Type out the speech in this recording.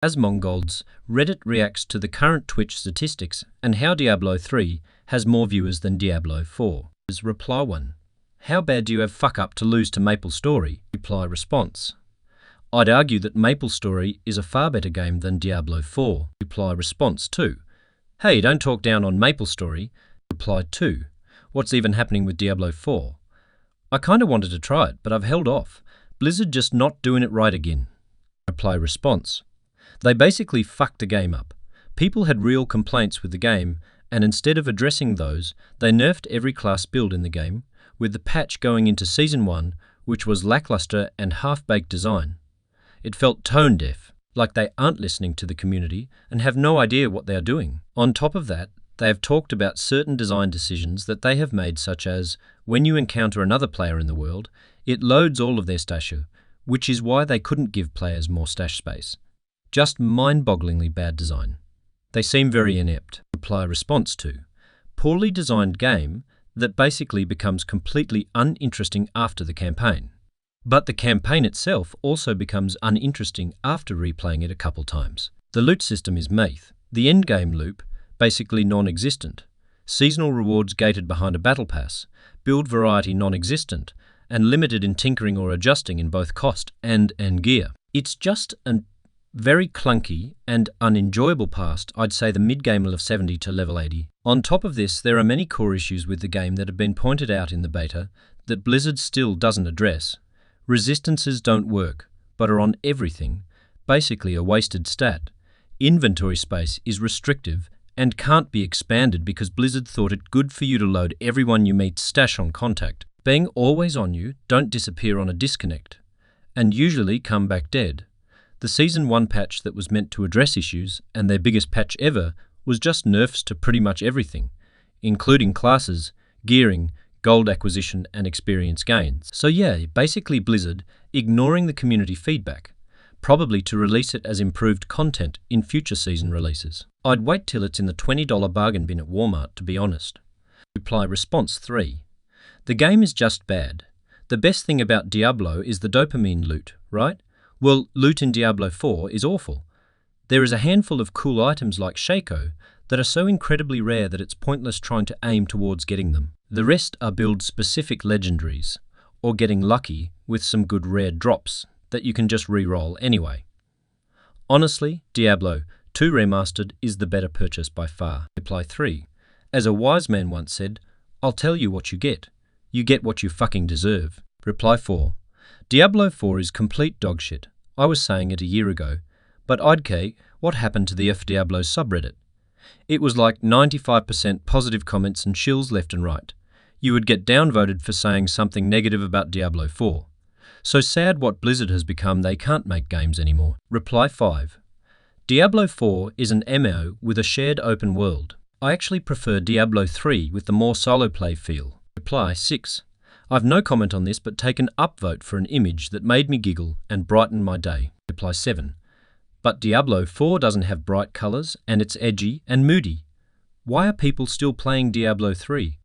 Asmongold's Reddit reacts to the current Twitch statistics and how Diablo 3 has more viewers than Diablo 4. Reply 1. How bad do you have fuck up to lose to MapleStory? Reply response. I'd argue that MapleStory is a far better game than Diablo 4. Reply response 2. Hey, don't talk down on MapleStory. Reply 2. What's even happening with Diablo 4? I kinda wanted to try it, but I've held off. Blizzard just not doing it right again. Reply response. They basically fucked the game up. People had real complaints with the game, and instead of addressing those, they nerfed every class build in the game, with the patch going into Season 1, which was lackluster and half-baked design. It felt tone-deaf, like they aren't listening to the community and have no idea what they are doing. On top of that, they have talked about certain design decisions that they have made, such as, when you encounter another player in the world, it loads all of their stasher, which is why they couldn't give players more stash space. Just mind-bogglingly bad design. They seem very inept. Reply response to. Poorly designed game that basically becomes completely uninteresting after the campaign. But the campaign itself also becomes uninteresting after replaying it a couple times. The loot system is meh. The endgame loop, basically non-existent. Seasonal rewards gated behind a battle pass. Build variety non-existent, and limited in tinkering or adjusting in both cost and gear. It's just a very clunky and unenjoyable past, I'd say the mid-game level 70 to level 80. On top of this, there are many core issues with the game that have been pointed out in the beta that Blizzard still doesn't address. Resistances don't work, but are on everything, basically a wasted stat. Inventory space is restrictive and can't be expanded because Blizzard thought it good for you to load everyone you meet stash on contact. Being always on you, don't disappear on a disconnect, and usually come back dead. The Season 1 patch that was meant to address issues, and their biggest patch ever, was just nerfs to pretty much everything, including classes, gearing, gold acquisition, and experience gains. So yeah, basically Blizzard ignoring the community feedback, probably to release it as improved content in future season releases. I'd wait till it's in the $20 bargain bin at Walmart, to be honest. Reply response 3. The game is just bad. The best thing about Diablo is the dopamine loot, right? Well, loot in Diablo 4 is awful. There is a handful of cool items like Shaco that are so incredibly rare that it's pointless trying to aim towards getting them. The rest are build-specific legendaries, or getting lucky with some good rare drops that you can just re-roll anyway. Honestly, Diablo 2 Remastered is the better purchase by far. Reply 3. As a wise man once said, I'll tell you what you get. You get what you fucking deserve. Reply 4. Diablo 4 is complete dogshit. I was saying it a year ago, but I'd care what happened to the Diablo subreddit. It was like 95% positive comments and shills left and right. You would get downvoted for saying something negative about Diablo 4. So sad what Blizzard has become, they can't make games anymore. Reply 5. Diablo 4 is an MMO with a shared open world. I actually prefer Diablo 3 with the more solo play feel. Reply 6. I've no comment on this but take an upvote for an image that made me giggle and brighten my day. Reply 7. But Diablo 4 doesn't have bright colours and it's edgy and moody. Why are people still playing Diablo 3?